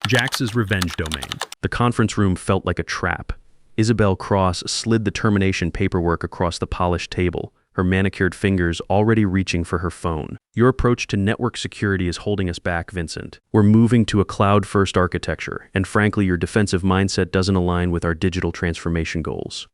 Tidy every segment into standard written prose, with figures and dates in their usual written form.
Jax's revenge domain. The conference room felt like a trap. Isabel Cross slid the termination paperwork across the polished table, her manicured fingers already reaching for her phone. Your approach to network security is holding us back, Vincent. We're moving to a cloud-first architecture, and frankly, your defensive mindset doesn't align with our digital transformation goals.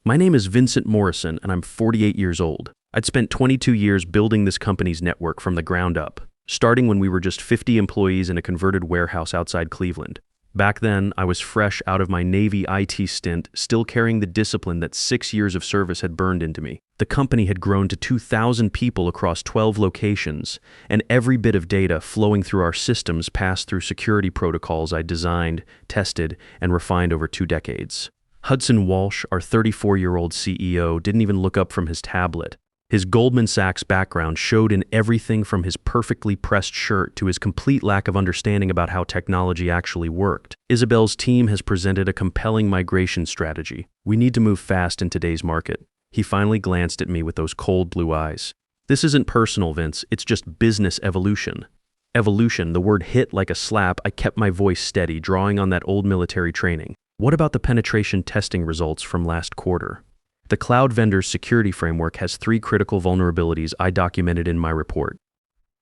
My name is Vincent Morrison, and I'm 48 years old. I'd spent 22 years building this company's network from the ground up, starting when we were just 50 employees in a converted warehouse outside Cleveland. Back then, I was fresh out of my Navy IT stint, still carrying the discipline that 6 years of service had burned into me. The company had grown to 2,000 people across 12 locations, and every bit of data flowing through our systems passed through security protocols I designed, tested, and refined over 2 decades. Hudson Walsh, our 34-year-old CEO, didn't even look up from his tablet. His Goldman Sachs background showed in everything from his perfectly pressed shirt to his complete lack of understanding about how technology actually worked. Isabel's team has presented a compelling migration strategy. We need to move fast in today's market. He finally glanced at me with those cold blue eyes. This isn't personal, Vince. It's just business evolution. Evolution, the word hit like a slap. I kept my voice steady, drawing on that old military training. What about the penetration testing results from last quarter? The cloud vendor's security framework has 3 critical vulnerabilities I documented in my report.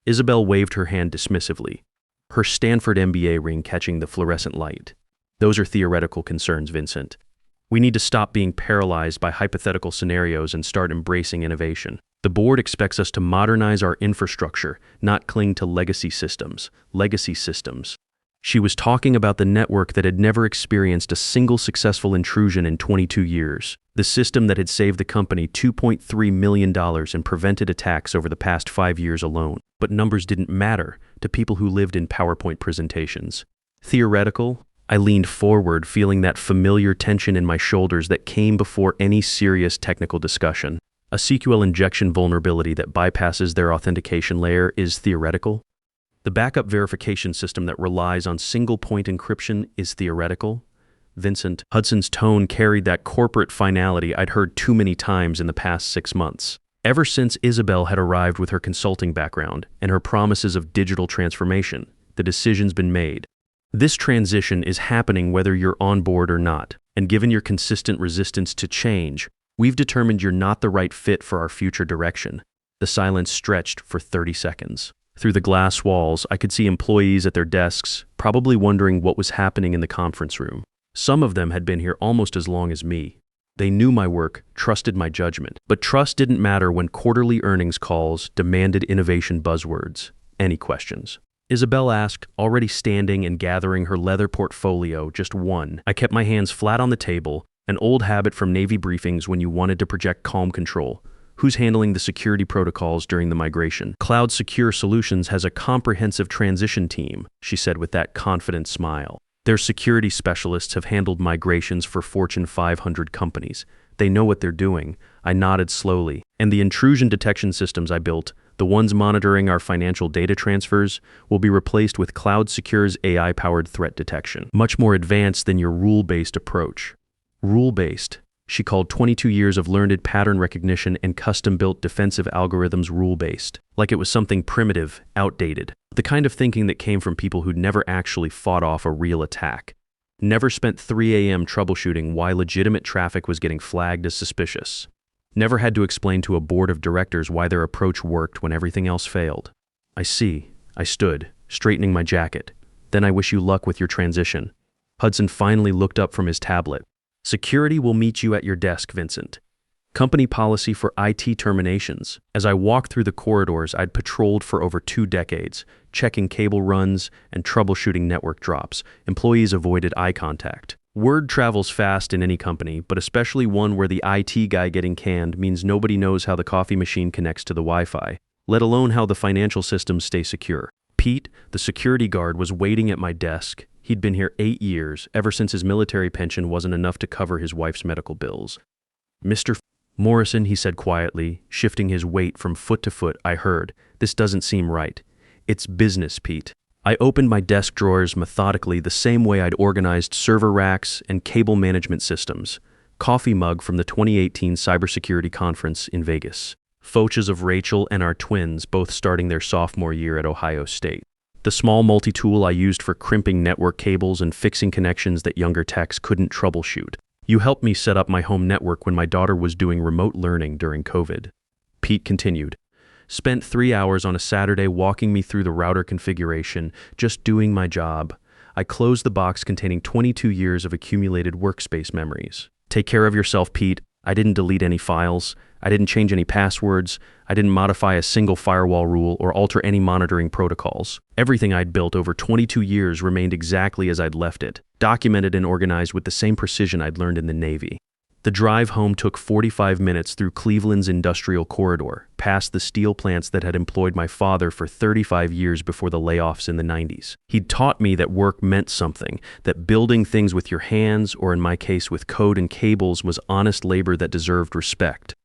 Isabel waved her hand dismissively, her Stanford MBA ring catching the fluorescent light. Those are theoretical concerns, Vincent. We need to stop being paralyzed by hypothetical scenarios and start embracing innovation. The board expects us to modernize our infrastructure, not cling to legacy systems. She was talking about the network that had never experienced a single successful intrusion in 22 years. The system that had saved the company $2.3 million in prevented attacks over the past 5 years alone. But numbers didn't matter to people who lived in PowerPoint presentations. Theoretical? I leaned forward, feeling that familiar tension in my shoulders that came before any serious technical discussion. A SQL injection vulnerability that bypasses their authentication layer is theoretical. The backup verification system that relies on single-point encryption is theoretical. Vincent, Hudson's tone carried that corporate finality I'd heard too many times in the past 6 months. Ever since Isabel had arrived with her consulting background and her promises of digital transformation, the decision's been made. This transition is happening whether you're on board or not, and given your consistent resistance to change, we've determined you're not the right fit for our future direction. The silence stretched for 30 seconds. Through the glass walls, I could see employees at their desks, probably wondering what was happening in the conference room. Some of them had been here almost as long as me. They knew my work, trusted my judgment. But trust didn't matter when quarterly earnings calls demanded innovation buzzwords. Any questions? Isabel asked, already standing and gathering her leather portfolio, just one. I kept my hands flat on the table, an old habit from Navy briefings when you wanted to project calm control. Who's handling the security protocols during the migration? Cloud Secure Solutions has a comprehensive transition team, she said with that confident smile. Their security specialists have handled migrations for Fortune 500 companies. They know what they're doing. I nodded slowly. And the intrusion detection systems I built, the ones monitoring our financial data transfers, will be replaced with Cloud Secure's AI-powered threat detection, much more advanced than your rule-based approach. Rule-based. She called 22 years of learned pattern recognition and custom-built defensive algorithms rule-based, like it was something primitive, outdated, the kind of thinking that came from people who'd never actually fought off a real attack, never spent 3 a.m. troubleshooting why legitimate traffic was getting flagged as suspicious, never had to explain to a board of directors why their approach worked when everything else failed. I see. I stood, straightening my jacket. Then I wish you luck with your transition. Hudson finally looked up from his tablet. Security will meet you at your desk, Vincent. Company policy for IT terminations. As I walked through the corridors I'd patrolled for over 2 decades, checking cable runs and troubleshooting network drops, employees avoided eye contact. Word travels fast in any company, but especially one where the IT guy getting canned means nobody knows how the coffee machine connects to the Wi-Fi, let alone how the financial systems stay secure. Pete, the security guard, was waiting at my desk. He'd been here 8 years, ever since his military pension wasn't enough to cover his wife's medical bills. Mr. Morrison, he said quietly, shifting his weight from foot to foot. I heard, this doesn't seem right. It's business, Pete. I opened my desk drawers methodically the same way I'd organized server racks and cable management systems. Coffee mug from the 2018 cybersecurity conference in Vegas. Photos of Rachel and our twins, both starting their sophomore year at Ohio State. the small multi-tool I used for crimping network cables and fixing connections that younger techs couldn't troubleshoot. You helped me set up my home network when my daughter was doing remote learning during COVID. Pete continued. Spent 3 hours on a Saturday walking me through the router configuration, just doing my job. I closed the box containing 22 years of accumulated workspace memories. Take care of yourself, Pete. I didn't delete any files. I didn't change any passwords. I didn't modify a single firewall rule or alter any monitoring protocols. Everything I'd built over 22 years remained exactly as I'd left it, documented and organized with the same precision I'd learned in the Navy. The drive home took 45 minutes through Cleveland's industrial corridor, past the steel plants that had employed my father for 35 years before the layoffs in the 90s. He'd taught me that work meant something, that building things with your hands, or in my case with code and cables, was honest labor that deserved respect.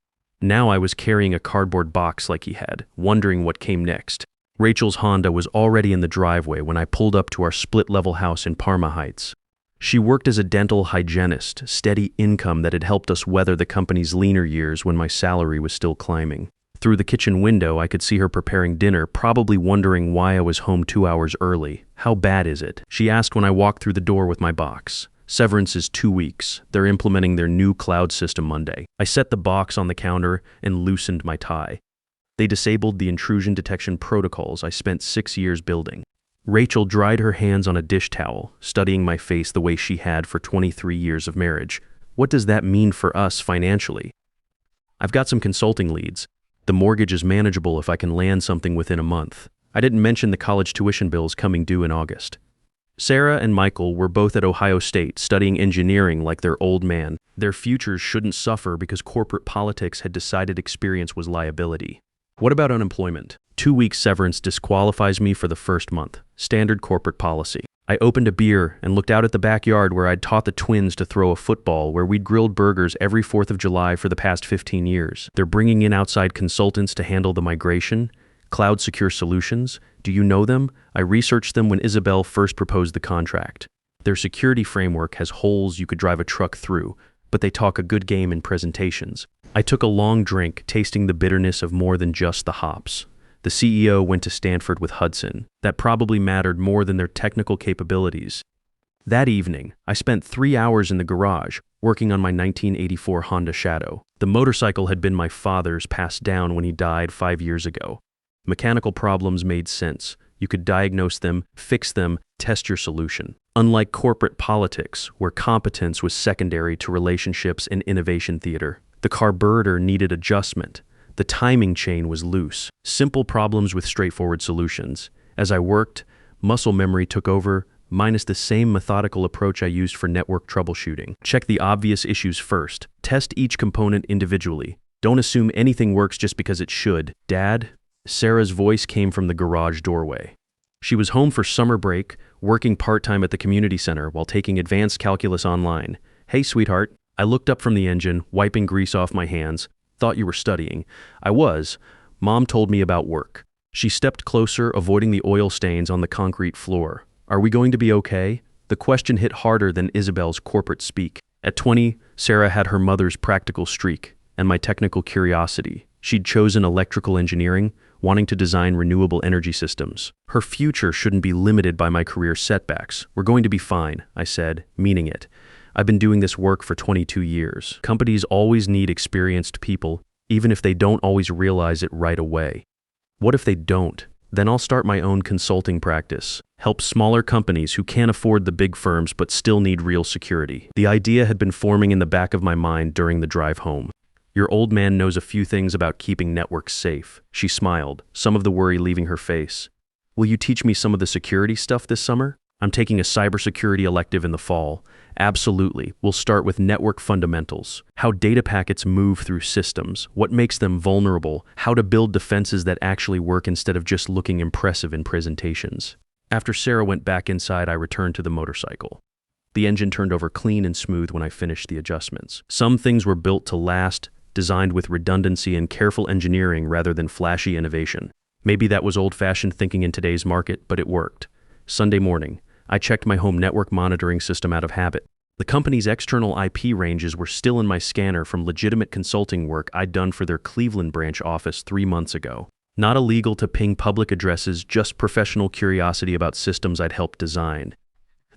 Now I was carrying a cardboard box like he had, wondering what came next. Rachel's Honda was already in the driveway when I pulled up to our split-level house in Parma Heights. She worked as a dental hygienist, steady income that had helped us weather the company's leaner years when my salary was still climbing. Through the kitchen window, I could see her preparing dinner, probably wondering why I was home 2 hours early. How bad is it? She asked when I walked through the door with my box. Severance is 2 weeks. They're implementing their new cloud system Monday. I set the box on the counter and loosened my tie. They disabled the intrusion detection protocols I spent 6 years building. Rachel dried her hands on a dish towel, studying my face the way she had for 23 years of marriage. What does that mean for us financially? I've got some consulting leads. The mortgage is manageable if I can land something within a month. I didn't mention the college tuition bills coming due in August. Sarah and Michael were both at Ohio State studying engineering like their old man. Their futures shouldn't suffer because corporate politics had decided experience was liability. What about unemployment? 2 weeks severance disqualifies me for the first month. Standard corporate policy. I opened a beer and looked out at the backyard where I'd taught the twins to throw a football, where we'd grilled burgers every 4th of July for the past 15 years. They're bringing in outside consultants to handle the migration. Cloud Secure Solutions. Do you know them? I researched them when Isabel first proposed the contract. Their security framework has holes you could drive a truck through, but they talk a good game in presentations. I took a long drink, tasting the bitterness of more than just the hops. The CEO went to Stanford with Hudson. That probably mattered more than their technical capabilities. That evening, I spent 3 hours in the garage, working on my 1984 Honda Shadow. The motorcycle had been my father's, passed down when he died 5 years ago. Mechanical problems made sense. You could diagnose them, fix them, test your solution. Unlike corporate politics, where competence was secondary to relationships and innovation theater, the carburetor needed adjustment. The timing chain was loose. Simple problems with straightforward solutions. As I worked, muscle memory took over, minus the same methodical approach I used for network troubleshooting. Check the obvious issues first. Test each component individually. Don't assume anything works just because it should. Dad? Sarah's voice came from the garage doorway. She was home for summer break, working part-time at the community center while taking advanced calculus online. Hey, sweetheart. I looked up from the engine, wiping grease off my hands. Thought you were studying. I was. Mom told me about work. She stepped closer, avoiding the oil stains on the concrete floor. Are we going to be okay? The question hit harder than Isabel's corporate speak. At 20, Sarah had her mother's practical streak and my technical curiosity. She'd chosen electrical engineering, wanting to design renewable energy systems. Her future shouldn't be limited by my career setbacks. We're going to be fine, I said, meaning it. I've been doing this work for 22 years. Companies always need experienced people, even if they don't always realize it right away. What if they don't? Then I'll start my own consulting practice, help smaller companies who can't afford the big firms but still need real security. The idea had been forming in the back of my mind during the drive home. Your old man knows a few things about keeping networks safe. She smiled, some of the worry leaving her face. Will you teach me some of the security stuff this summer? I'm taking a cybersecurity elective in the fall. Absolutely. We'll start with network fundamentals. How data packets move through systems, what makes them vulnerable, how to build defenses that actually work instead of just looking impressive in presentations. After Sarah went back inside, I returned to the motorcycle. The engine turned over clean and smooth when I finished the adjustments. Some things were built to last, designed with redundancy and careful engineering rather than flashy innovation. Maybe that was old-fashioned thinking in today's market, but it worked. Sunday morning, I checked my home network monitoring system out of habit. The company's external IP ranges were still in my scanner from legitimate consulting work I'd done for their Cleveland branch office 3 months ago. Not illegal to ping public addresses, just professional curiosity about systems I'd helped design.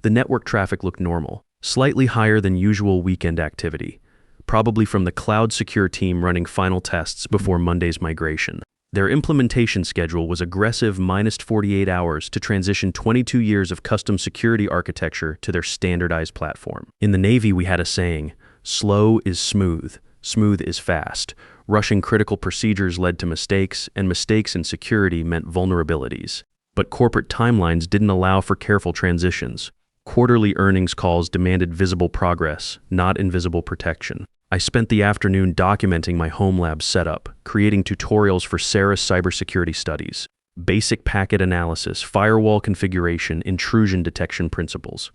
The network traffic looked normal, slightly higher than usual weekend activity, probably from the cloud secure team running final tests before Monday's migration. Their implementation schedule was aggressive, minus 48 hours to transition 22 years of custom security architecture to their standardized platform. In the Navy, we had a saying, slow is smooth, smooth is fast. Rushing critical procedures led to mistakes, and mistakes in security meant vulnerabilities. But corporate timelines didn't allow for careful transitions. Quarterly earnings calls demanded visible progress, not invisible protection. I spent the afternoon documenting my home lab setup, creating tutorials for Sarah's cybersecurity studies, basic packet analysis, firewall configuration, intrusion detection principles.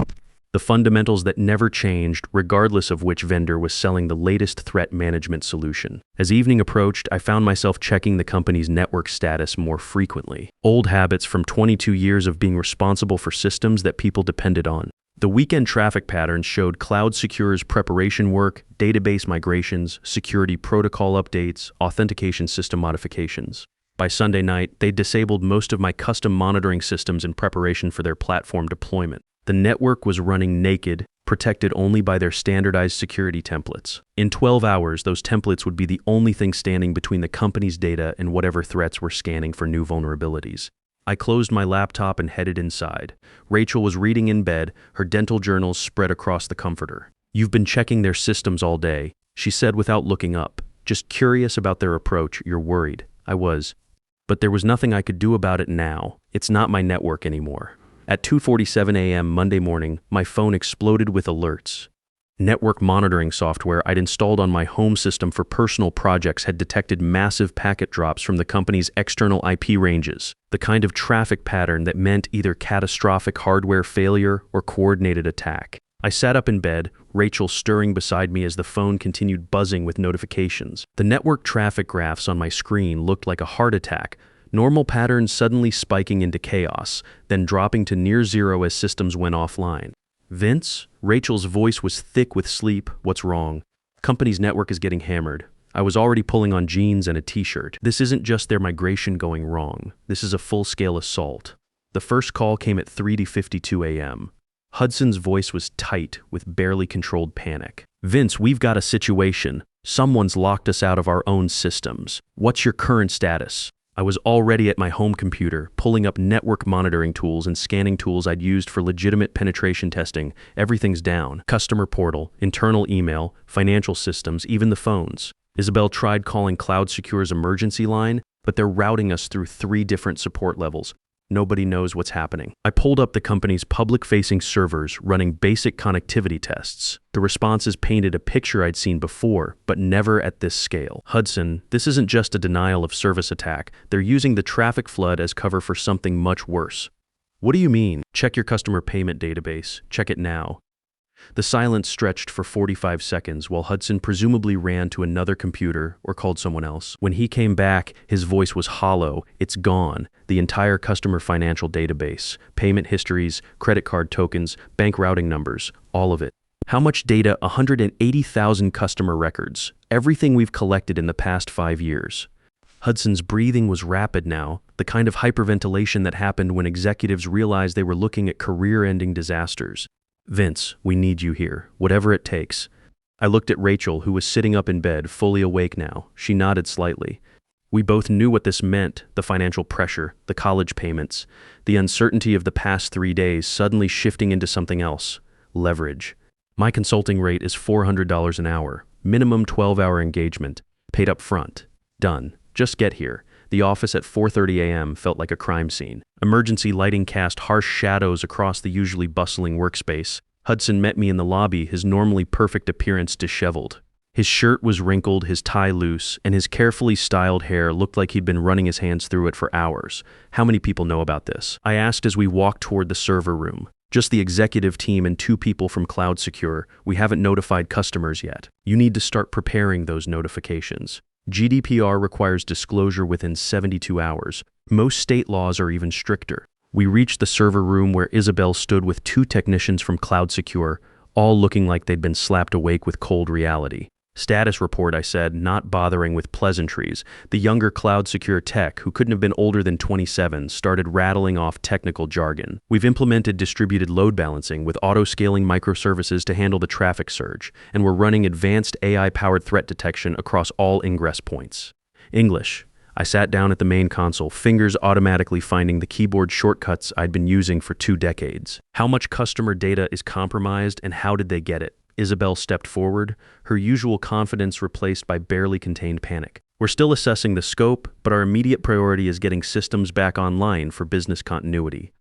The fundamentals that never changed, regardless of which vendor was selling the latest threat management solution. As evening approached, I found myself checking the company's network status more frequently. Old habits from 22 years of being responsible for systems that people depended on. The weekend traffic patterns showed Cloud Secure's preparation work, database migrations, security protocol updates, authentication system modifications. By Sunday night, they disabled most of my custom monitoring systems in preparation for their platform deployment. The network was running naked, protected only by their standardized security templates. In 12 hours, those templates would be the only thing standing between the company's data and whatever threats were scanning for new vulnerabilities. I closed my laptop and headed inside. Rachel was reading in bed, her dental journals spread across the comforter. "You've been checking their systems all day," she said without looking up. "Just curious about their approach, you're worried." I was. But there was nothing I could do about it now. It's not my network anymore. At 2:47 a.m. Monday morning, my phone exploded with alerts. Network monitoring software I'd installed on my home system for personal projects had detected massive packet drops from the company's external IP ranges, the kind of traffic pattern that meant either catastrophic hardware failure or coordinated attack. I sat up in bed, Rachel stirring beside me as the phone continued buzzing with notifications. The network traffic graphs on my screen looked like a heart attack, normal patterns suddenly spiking into chaos, then dropping to near zero as systems went offline. "Vince?" Rachel's voice was thick with sleep. "What's wrong?" "Company's network is getting hammered." I was already pulling on jeans and a t-shirt. "This isn't just their migration going wrong. This is a full-scale assault." The first call came at 3:52 a.m. Hudson's voice was tight with barely controlled panic. "Vince, we've got a situation. Someone's locked us out of our own systems. What's your current status?" I was already at my home computer, pulling up network monitoring tools and scanning tools I'd used for legitimate penetration testing. Everything's down. Customer portal, internal email, financial systems, even the phones. Isabel tried calling Cloud Secure's emergency line, but they're routing us through 3 different support levels. Nobody knows what's happening. I pulled up the company's public-facing servers running basic connectivity tests. The responses painted a picture I'd seen before, but never at this scale. "Hudson, this isn't just a denial of service attack. They're using the traffic flood as cover for something much worse." "What do you mean?" "Check your customer payment database. Check it now." The silence stretched for 45 seconds while Hudson presumably ran to another computer or called someone else. When he came back, his voice was hollow. "It's gone. The entire customer financial database, payment histories, credit card tokens, bank routing numbers, all of it." "How much data?" 180,000 customer records. Everything we've collected in the past 5 years. Hudson's breathing was rapid now, the kind of hyperventilation that happened when executives realized they were looking at career-ending disasters. "Vince, we need you here, whatever it takes." I looked at Rachel, who was sitting up in bed, fully awake now. She nodded slightly. We both knew what this meant, the financial pressure, the college payments, the uncertainty of the past 3 days suddenly shifting into something else. Leverage. "My consulting rate is $400 an hour, minimum 12-hour engagement, paid up front. Done. Just get here." The office at 4:30 a.m. felt like a crime scene. Emergency lighting cast harsh shadows across the usually bustling workspace. Hudson met me in the lobby, his normally perfect appearance disheveled. His shirt was wrinkled, his tie loose, and his carefully styled hair looked like he'd been running his hands through it for hours. "How many people know about this?" I asked as we walked toward the server room. "Just the executive team and 2 people from Cloud Secure. We haven't notified customers yet." "You need to start preparing those notifications. GDPR requires disclosure within 72 hours. Most state laws are even stricter." We reached the server room where Isabel stood with 2 technicians from Cloud Secure, all looking like they'd been slapped awake with cold reality. Status report, I said, not bothering with pleasantries. The younger cloud-secure tech, who couldn't have been older than 27, started rattling off technical jargon. We've implemented distributed load balancing with auto-scaling microservices to handle the traffic surge, and we're running advanced AI-powered threat detection across all ingress points. English. I sat down at the main console, fingers automatically finding the keyboard shortcuts I'd been using for 2 decades. How much customer data is compromised, and how did they get it? Isabel stepped forward, her usual confidence replaced by barely contained panic. We're still assessing the scope, but our immediate priority is getting systems back online for business continuity.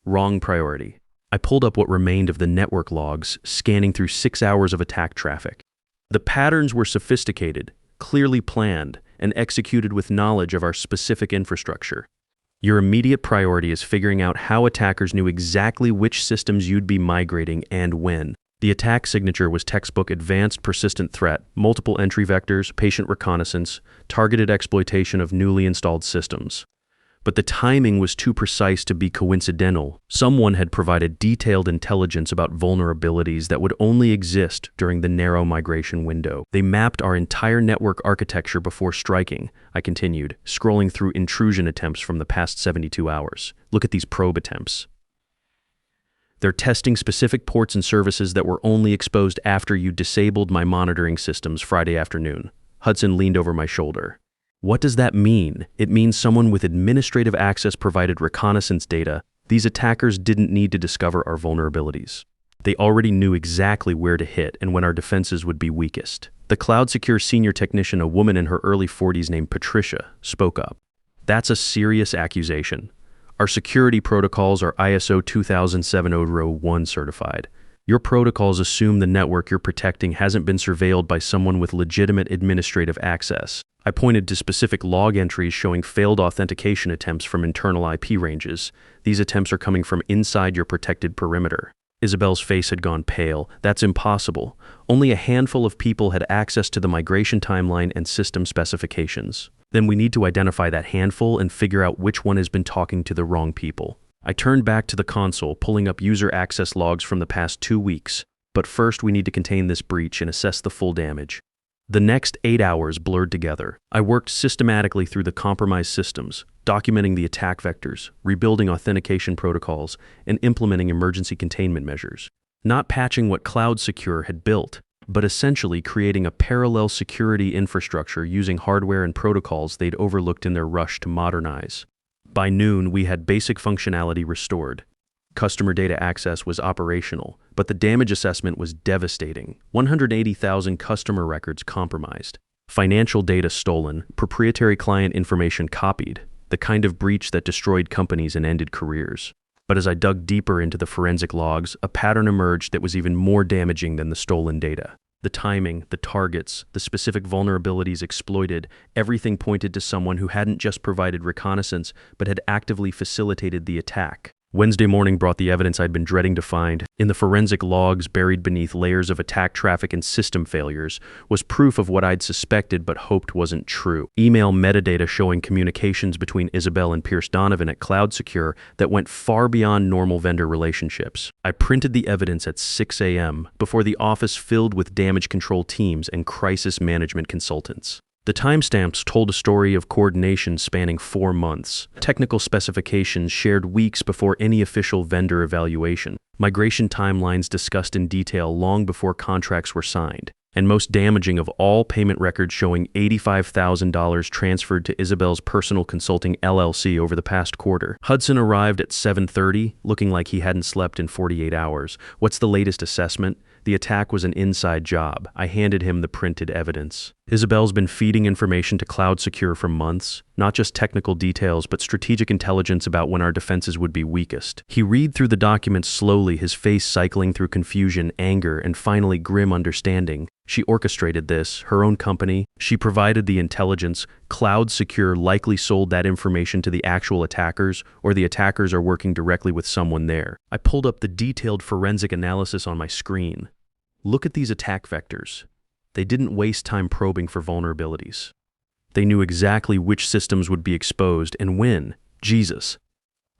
Wrong priority. I pulled up what remained of the network logs, scanning through 6 hours of attack traffic. The patterns were sophisticated, clearly planned, and executed with knowledge of our specific infrastructure. Your immediate priority is figuring out how attackers knew exactly which systems you'd be migrating and when. The attack signature was textbook advanced persistent threat, multiple entry vectors, patient reconnaissance, targeted exploitation of newly installed systems. But the timing was too precise to be coincidental. Someone had provided detailed intelligence about vulnerabilities that would only exist during the narrow migration window. They mapped our entire network architecture before striking, I continued, scrolling through intrusion attempts from the past 72 hours. Look at these probe attempts. They're testing specific ports and services that were only exposed after you disabled my monitoring systems Friday afternoon. Hudson leaned over my shoulder. What does that mean? It means someone with administrative access provided reconnaissance data. These attackers didn't need to discover our vulnerabilities. They already knew exactly where to hit and when our defenses would be weakest. The Cloud Secure senior technician, a woman in her early 40s named Patricia, spoke up. That's a serious accusation. Our security protocols are ISO 27001 certified. Your protocols assume the network you're protecting hasn't been surveilled by someone with legitimate administrative access. I pointed to specific log entries showing failed authentication attempts from internal IP ranges. These attempts are coming from inside your protected perimeter. Isabel's face had gone pale. That's impossible. Only a handful of people had access to the migration timeline and system specifications. Then we need to identify that handful and figure out which one has been talking to the wrong people. I turned back to the console, pulling up user access logs from the past 2 weeks. But first we need to contain this breach and assess the full damage. The next 8 hours blurred together. I worked systematically through the compromised systems, documenting the attack vectors, rebuilding authentication protocols, and implementing emergency containment measures. Not patching what Cloud Secure had built, but essentially creating a parallel security infrastructure using hardware and protocols they'd overlooked in their rush to modernize. By noon, we had basic functionality restored. Customer data access was operational, but the damage assessment was devastating. 180,000 customer records compromised. Financial data stolen, proprietary client information copied, the kind of breach that destroyed companies and ended careers. But as I dug deeper into the forensic logs, a pattern emerged that was even more damaging than the stolen data. The timing, the targets, the specific vulnerabilities exploited, everything pointed to someone who hadn't just provided reconnaissance, but had actively facilitated the attack. Wednesday morning brought the evidence I'd been dreading to find. In the forensic logs buried beneath layers of attack traffic and system failures was proof of what I'd suspected but hoped wasn't true. Email metadata showing communications between Isabel and Pierce Donovan at Cloud Secure that went far beyond normal vendor relationships. I printed the evidence at 6 a.m. before the office filled with damage control teams and crisis management consultants. The timestamps told a story of coordination spanning 4 months, technical specifications shared weeks before any official vendor evaluation, migration timelines discussed in detail long before contracts were signed, and most damaging of all, payment records showing $85,000 transferred to Isabel's personal consulting LLC over the past quarter. Hudson arrived at 7:30, looking like he hadn't slept in 48 hours. What's the latest assessment? The attack was an inside job. I handed him the printed evidence. Isabel's been feeding information to Cloud Secure for months, not just technical details, but strategic intelligence about when our defenses would be weakest. He read through the documents slowly, his face cycling through confusion, anger, and finally grim understanding. She orchestrated this, her own company. She provided the intelligence. Cloud Secure likely sold that information to the actual attackers, or the attackers are working directly with someone there. I pulled up the detailed forensic analysis on my screen. Look at these attack vectors. They didn't waste time probing for vulnerabilities. They knew exactly which systems would be exposed and when. Jesus.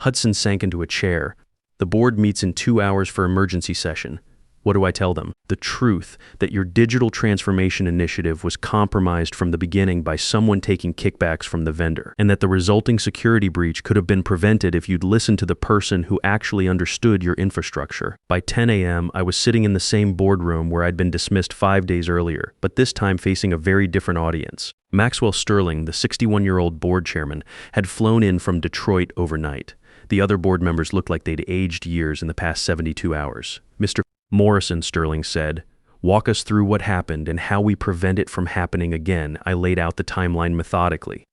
Hudson sank into a chair. The board meets in 2 hours for emergency session. What do I tell them? The truth that your digital transformation initiative was compromised from the beginning by someone taking kickbacks from the vendor, and that the resulting security breach could have been prevented if you'd listened to the person who actually understood your infrastructure. By 10 a.m., I was sitting in the same boardroom where I'd been dismissed 5 days earlier, but this time facing a very different audience. Maxwell Sterling, the 61-year-old board chairman, had flown in from Detroit overnight. The other board members looked like they'd aged years in the past 72 hours. Mr. Morrison, Sterling said, "Walk us through what happened and how we prevent it from happening again." I laid out the timeline methodically.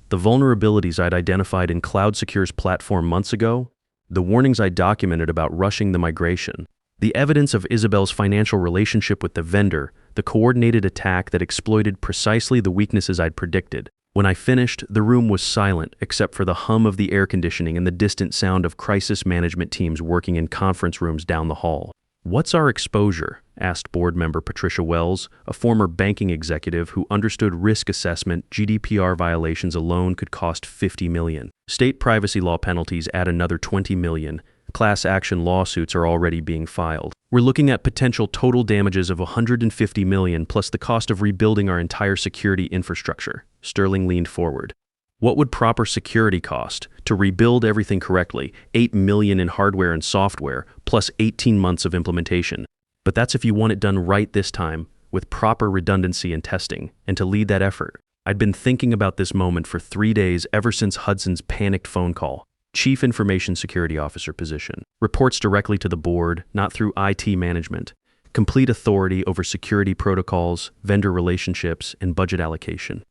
The vulnerabilities I'd identified in CloudSecure's platform months ago, the warnings I documented about rushing the migration, the evidence of Isabel's financial relationship with the vendor, the coordinated attack that exploited precisely the weaknesses I'd predicted. When I finished, the room was silent except for the hum of the air conditioning and the distant sound of crisis management teams working in conference rooms down the hall. "What's our exposure?" asked board member Patricia Wells, a former banking executive who understood risk assessment. GDPR violations alone could cost $50 million. State privacy law penalties add another $20 million. Class action lawsuits are already being filed. We're looking at potential total damages of $150 million plus the cost of rebuilding our entire security infrastructure. Sterling leaned forward. What would proper security cost? To rebuild everything correctly, $8 million in hardware and software, plus 18 months of implementation. But that's if you want it done right this time, with proper redundancy and testing, and to lead that effort. I'd been thinking about this moment for 3 days ever since Hudson's panicked phone call. Chief Information Security Officer position. Reports directly to the board, not through IT management. Complete authority over security protocols, vendor relationships, and budget allocation.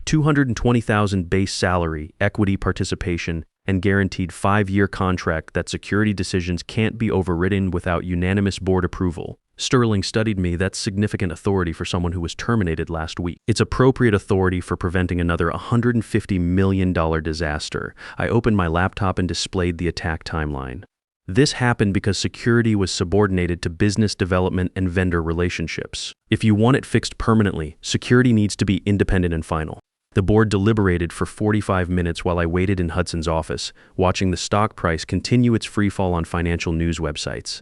$220,000 base salary, equity participation, and guaranteed 5-year contract that security decisions can't be overridden without unanimous board approval. Sterling studied me. That's significant authority for someone who was terminated last week. It's appropriate authority for preventing another $150 million disaster. I opened my laptop and displayed the attack timeline. This happened because security was subordinated to business development and vendor relationships. If you want it fixed permanently, security needs to be independent and final. The board deliberated for 45 minutes while I waited in Hudson's office, watching the stock price continue its freefall on financial news websites.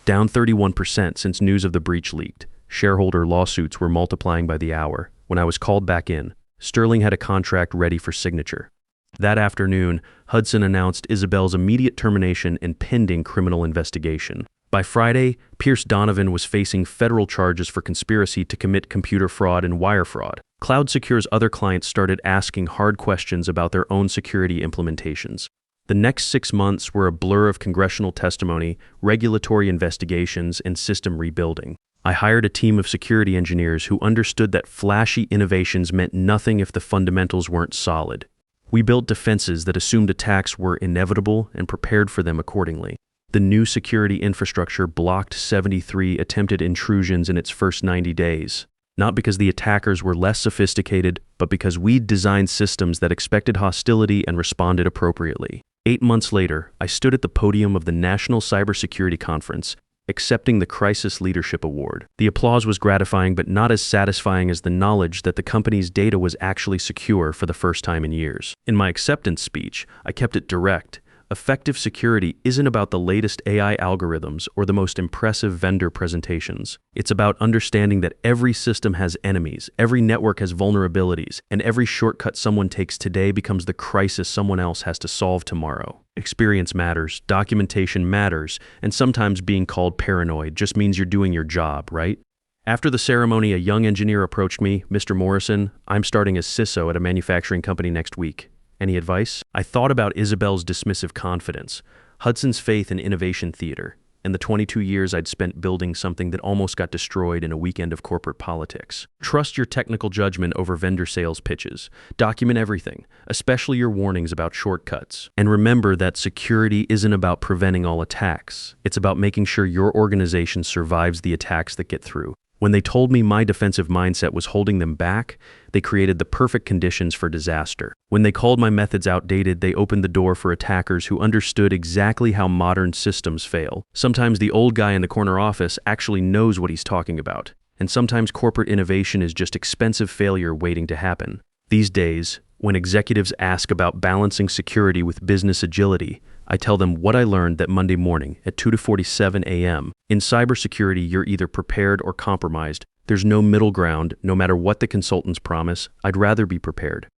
Down 31% since news of the breach leaked. Shareholder lawsuits were multiplying by the hour. When I was called back in, Sterling had a contract ready for signature. That afternoon, Hudson announced Isabel's immediate termination and pending criminal investigation. By Friday, Pierce Donovan was facing federal charges for conspiracy to commit computer fraud and wire fraud. CloudSecure's other clients started asking hard questions about their own security implementations. The next 6 months were a blur of congressional testimony, regulatory investigations, and system rebuilding. I hired a team of security engineers who understood that flashy innovations meant nothing if the fundamentals weren't solid. We built defenses that assumed attacks were inevitable and prepared for them accordingly. The new security infrastructure blocked 73 attempted intrusions in its first 90 days. Not because the attackers were less sophisticated, but because we'd designed systems that expected hostility and responded appropriately. 8 months later, I stood at the podium of the National Cybersecurity Conference, accepting the Crisis Leadership Award. The applause was gratifying, but not as satisfying as the knowledge that the company's data was actually secure for the first time in years. In my acceptance speech, I kept it direct. Effective security isn't about the latest AI algorithms or the most impressive vendor presentations. It's about understanding that every system has enemies, every network has vulnerabilities, and every shortcut someone takes today becomes the crisis someone else has to solve tomorrow. Experience matters, documentation matters, and sometimes being called paranoid just means you're doing your job, right? After the ceremony, a young engineer approached me. "Mr. Morrison, I'm starting as CISO at a manufacturing company next week. Any advice?" I thought about Isabel's dismissive confidence, Hudson's faith in innovation theater, and the 22 years I'd spent building something that almost got destroyed in a weekend of corporate politics. Trust your technical judgment over vendor sales pitches. Document everything, especially your warnings about shortcuts. And remember that security isn't about preventing all attacks. It's about making sure your organization survives the attacks that get through. When they told me my defensive mindset was holding them back, they created the perfect conditions for disaster. When they called my methods outdated, they opened the door for attackers who understood exactly how modern systems fail. Sometimes the old guy in the corner office actually knows what he's talking about, and sometimes corporate innovation is just expensive failure waiting to happen. These days, when executives ask about balancing security with business agility, I tell them what I learned that Monday morning at 2:47 a.m. In cybersecurity, you're either prepared or compromised. There's no middle ground. No matter what the consultants promise, I'd rather be prepared.